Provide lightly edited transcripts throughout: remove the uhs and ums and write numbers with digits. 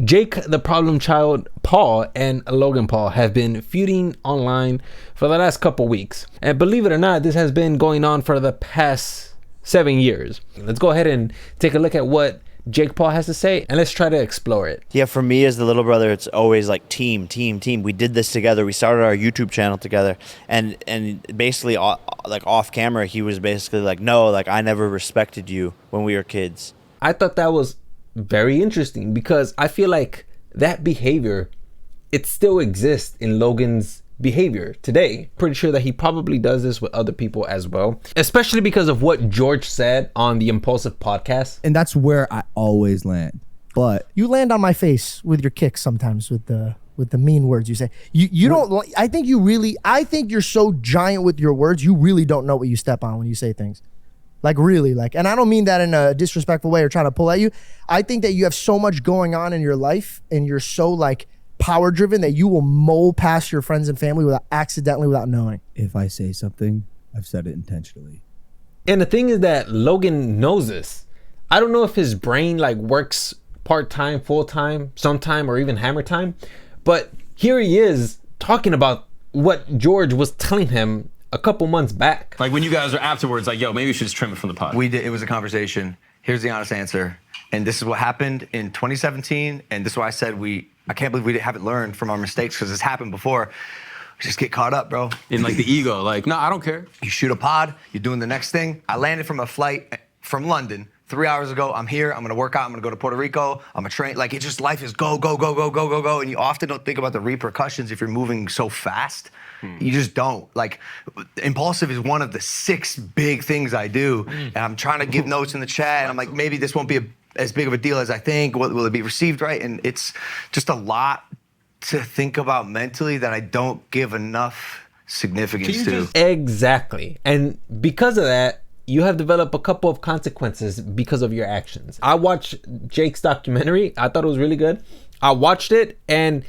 Jake, the problem child Paul, and Logan Paul have been feuding online for the last couple weeks. And believe it or not, this has been going on for the past 7 years. Let's go ahead and take a look at what Jake Paul has to say, and let's try to explore it. Yeah, for me as the little brother, it's always like team. We did this together. We started our YouTube channel together, and basically like off camera, he was basically like, no, like I never respected you when we were kids. I thought that was very interesting because I feel like that behavior, it still exists in Logan's behavior today. Pretty sure that he probably does this with other people as well, especially because of what George said on the Impulsive podcast. And that's where I always land. But you land on my face with your kicks sometimes with the mean words you say. You don't. I think you're so giant with your words. You really don't know what you step on when you say things. Like really, like, and I don't mean that in a disrespectful way or trying to pull at you. I think that you have so much going on in your life and you're so like power driven that you will mow past your friends and family without knowing. If I say something, I've said it intentionally. And the thing is that Logan knows this. I don't know if his brain like works part-time, full-time, sometime, or even hammer time, but here he is talking about what George was telling him a couple months back. Like when you guys are afterwards, like, yo, maybe we should just trim it from the pod. We did. It was a conversation. Here's the honest answer. And this is what happened in 2017. And this is why I said I can't believe we haven't learned from our mistakes because it's happened before. Just get caught up, bro. In like the ego, like, no, I don't care. You shoot a pod, you're doing the next thing. I landed from a flight from London 3 hours ago. I'm here, I'm gonna work out, I'm gonna go to Puerto Rico, I'm gonna train. Like, it's just, life is go, go, go, go, go, go, go. And you often don't think about the repercussions if you're moving so fast. You just don't. Like, impulsive is one of the 6 big things I do. And I'm trying to give notes in the chat, and I'm like, maybe this won't be as big of a deal as I think. Will it be received right? And it's just a lot to think about mentally that I don't give enough significance to. Exactly. And because of that, you have developed a couple of consequences because of your actions. I watched Jake's documentary. I thought it was really good. I watched it, and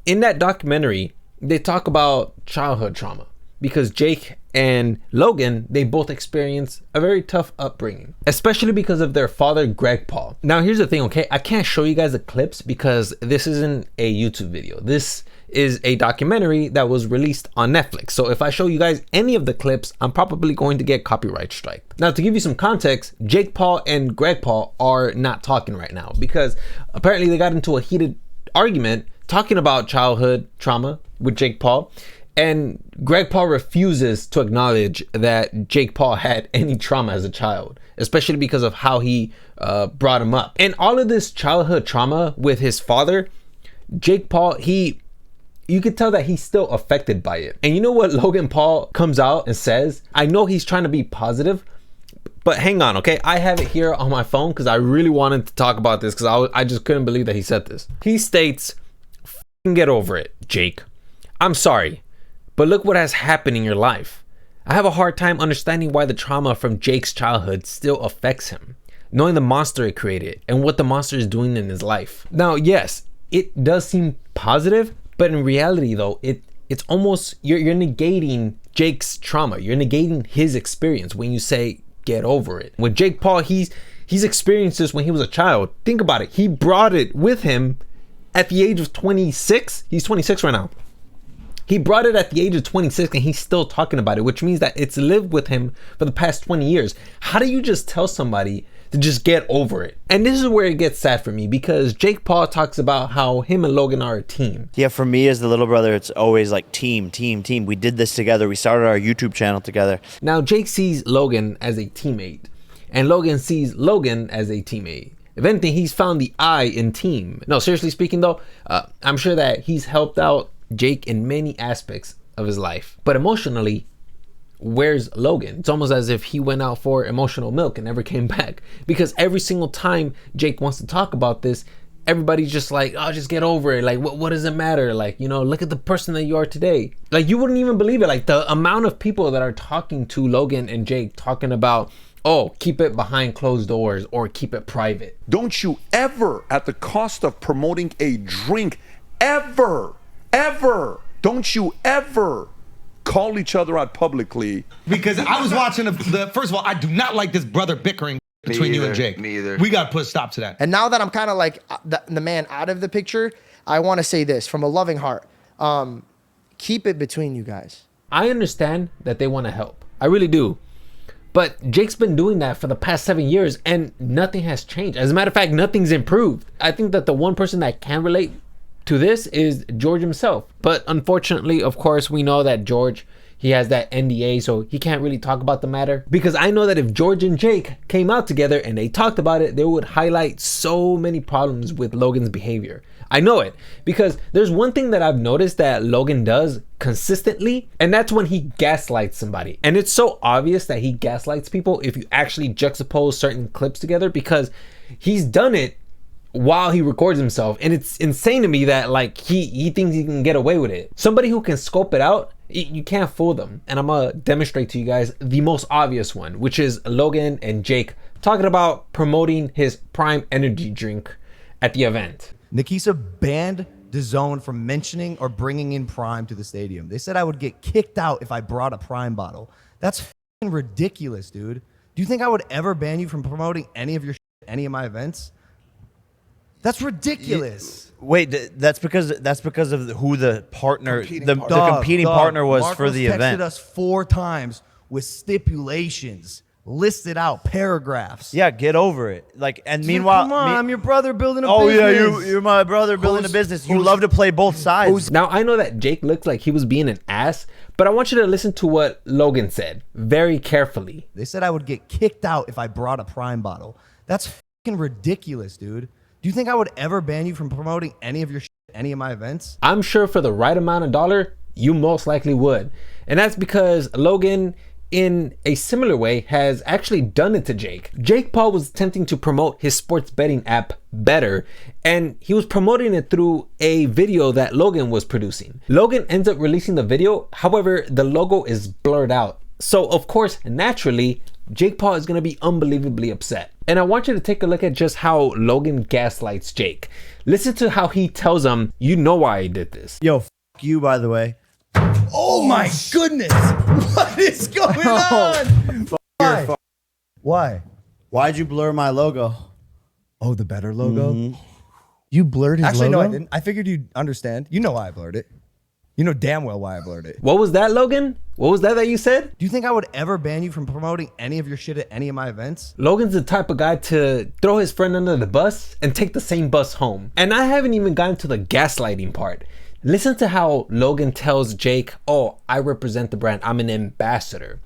in that documentary, they talk about childhood trauma because Jake and Logan, they both experienced a very tough upbringing, especially because of their father, Greg Paul. Now, here's the thing, okay? I can't show you guys the clips because this isn't a YouTube video. This is a documentary that was released on Netflix. So if I show you guys any of the clips, I'm probably going to get copyright strike. Now, to give you some context, Jake Paul and Greg Paul are not talking right now because apparently they got into a heated argument talking about childhood trauma with Jake Paul, and Greg Paul refuses to acknowledge that Jake Paul had any trauma as a child, especially because of how he brought him up. And all of this childhood trauma with his father, Jake Paul, you could tell that he's still affected by it. And you know what Logan Paul comes out and says? I know he's trying to be positive, but hang on, okay? I have it here on my phone because I really wanted to talk about this because I just couldn't believe that he said this. He states, "Get over it, Jake. I'm sorry, but look what has happened in your life. I have a hard time understanding why the trauma from Jake's childhood still affects him, knowing the monster it created and what the monster is doing in his life." Now, yes, it does seem positive, but in reality though, it's almost, you're negating Jake's trauma. You're negating his experience when you say get over it. With Jake Paul, he's experienced this when he was a child. Think about it. He brought it with him at the age of 26. He's 26 right now. He brought it at the age of 26 and he's still talking about it, which means that it's lived with him for the past 20 years. How do you just tell somebody to just get over it? And this is where it gets sad for me because Jake Paul talks about how him and Logan are a team. Yeah, for me as the little brother, it's always like team. We did this together. We started our YouTube channel together. Now, Jake sees Logan as a teammate and Logan sees Logan as a teammate. If anything, he's found the I in team. No, seriously speaking though, I'm sure that he's helped out Jake in many aspects of his life. But emotionally, where's Logan? It's almost as if he went out for emotional milk and never came back. Because every single time Jake wants to talk about this, everybody's just like, oh, just get over it. Like, what does it matter? Like, you know, look at the person that you are today. Like, you wouldn't even believe it. Like, the amount of people that are talking to Logan and Jake talking about, oh, keep it behind closed doors or keep it private. Don't you ever, at the cost of promoting a drink, ever, don't you ever call each other out publicly. Because I was watching the first of all, I do not like this brother bickering. between you and either. Jake. Me either. We got to put a stop to that. And now that I'm kind of like the man out of the picture, I want to say this from a loving heart. Keep it between you guys. I understand that they want to help. I really do. But Jake's been doing that for the past 7 years and nothing has changed. As a matter of fact, nothing's improved. I think that the one person that can relate to this is George himself. But unfortunately, of course, we know that George, he has that NDA, so he can't really talk about the matter. Because I know that if George and Jake came out together and they talked about it, they would highlight so many problems with Logan's behavior. I know it, because there's one thing that I've noticed that Logan does consistently, and that's when he gaslights somebody. And it's so obvious that he gaslights people if you actually juxtapose certain clips together, because he's done it while he records himself, and it's insane to me that like he thinks he can get away with it. Somebody who can scope it out, you can't fool them. And I'm gonna demonstrate to you guys the most obvious one, which is Logan and Jake talking about promoting his Prime energy drink at the event. Nikisa banned DAZN from mentioning or bringing in Prime to the stadium. They said I would get kicked out if I brought a Prime bottle. That's f***ing ridiculous, dude. Do you think I would ever ban you from promoting any of your shit at any of my events? That's ridiculous. Wait, that's because of who the partner, the competing Dog, partner was Marcos for the event. texted us 4 times with stipulations, listed out paragraphs. Yeah, get over it. Like, and meanwhile, come on, I'm your brother building a oh business. yeah, you're my brother building a business. You love to play both sides. Now, I know that Jake looked like he was being an ass, but I want you to listen to what Logan said very carefully. They said I would get kicked out if I brought a Prime bottle. That's fucking ridiculous, dude. Do you think I would ever ban you from promoting any of your shit at any of my events? I'm sure for the right amount of dollar, you most likely would. And that's because Logan, in a similar way, has actually done it to Jake. Jake Paul was attempting to promote his sports betting app Better, and he was promoting it through a video that Logan was producing. Logan ends up releasing the video, however, the logo is blurred out. So of course, naturally, Jake Paul is going to be unbelievably upset. And I want you to take a look at just how Logan gaslights Jake. Listen to how he tells him, you know why I did this. Yo, f you, by the way. Oh my goodness! What is going on? Why? Why? Why'd you blur my logo? Oh, the Better logo? You blurred his Actually, logo? no, I didn't. I figured you'd understand. You know why I blurred it. You know damn well why I blurred it. What was that, Logan? What was that you said? Do you think I would ever ban you from promoting any of your shit at any of my events? Logan's the type of guy to throw his friend under the bus and take the same bus home. And I haven't even gotten to the gaslighting part. Listen to how Logan tells Jake, oh, I represent the brand. I'm an ambassador.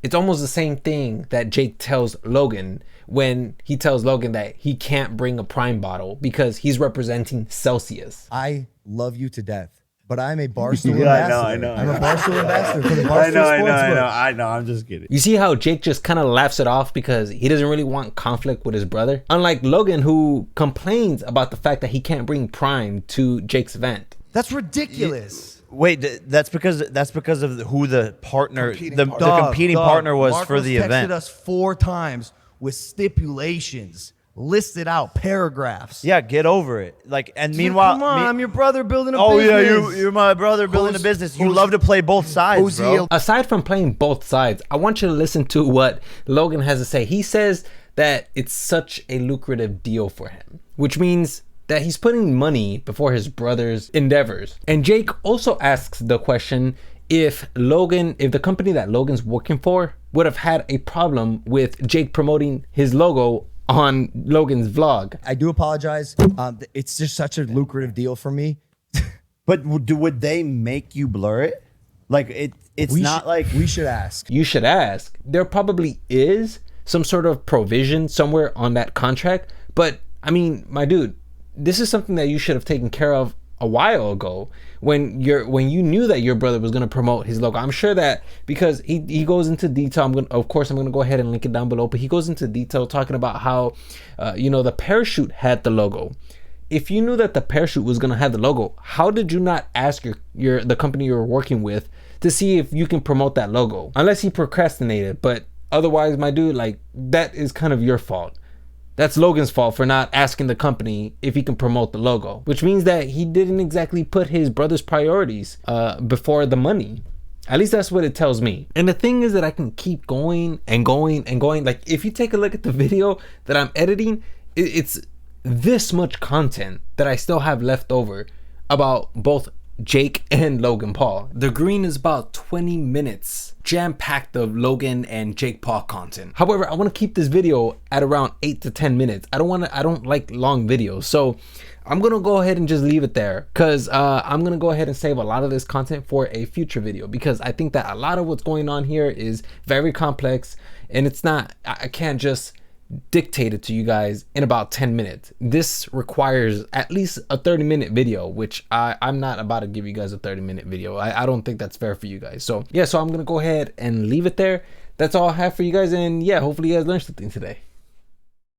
It's almost the same thing that Jake tells Logan when he tells Logan that he can't bring a Prime bottle because he's representing Celsius. I love you to death, but I'm a Barstool Yeah, ambassador. I know. I'm a Barstool ambassador for the Barstool Sportsbook. I know. I'm just kidding. You see how Jake just kind of laughs it off because he doesn't really want conflict with his brother? Unlike Logan, who complains about the fact that he can't bring Prime to Jake's event. That's ridiculous. Wait, that's because of who the partner, the competing Dog, partner was Marcos for the event. texted us 4 times with stipulations, listed out paragraphs. Yeah, get over it. Like, and meanwhile, come on, I'm your brother building a oh business. yeah, you're my brother building a business. You love to play both sides, bro. Aside from playing both sides, I want you to listen to what Logan has to say. He says that it's such a lucrative deal for him, which means that he's putting money before his brother's endeavors. And Jake also asks the question if the company that Logan's working for would have had a problem with Jake promoting his logo on Logan's vlog. I do apologize. It's just such a lucrative deal for me. But would they make you blur it? Like it's not like we should ask. You should ask. There probably is some sort of provision somewhere on that contract, but I mean, my dude, this is something that you should have taken care of a while ago when you knew that your brother was going to promote his logo. I'm sure that because he goes into detail. I'm going to go ahead and link it down below, but he goes into detail talking about how the parachute had the logo. If you knew that the parachute was going to have the logo, how did you not ask the company you were working with to see if you can promote that logo? Unless he procrastinated, but otherwise, my dude, like, that is kind of your fault. That's Logan's fault for not asking the company if he can promote the logo, which means that he didn't exactly put his brother's priorities before the money. At least that's what it tells me. And the thing is that I can keep going and going and going. Like if you take a look at the video that I'm editing, it's this much content that I still have left over about both Jake and Logan Paul. The green is about 20 minutes jam-packed of Logan and Jake Paul content. However, I want to keep this video at around 8 to 10 minutes. I don't like long videos. So I'm going to go ahead and just leave it there because I'm going to go ahead and save a lot of this content for a future video because I think that a lot of what's going on here is very complex and it's not, I can't just dictate it to you guys in about 10 minutes. This requires at least a 30-minute video, which I'm not about to give you guys a 30-minute video. I don't think that's fair for you guys. So yeah, so I'm gonna go ahead and leave it there. That's all I have for you guys, and yeah, hopefully you guys learned something today.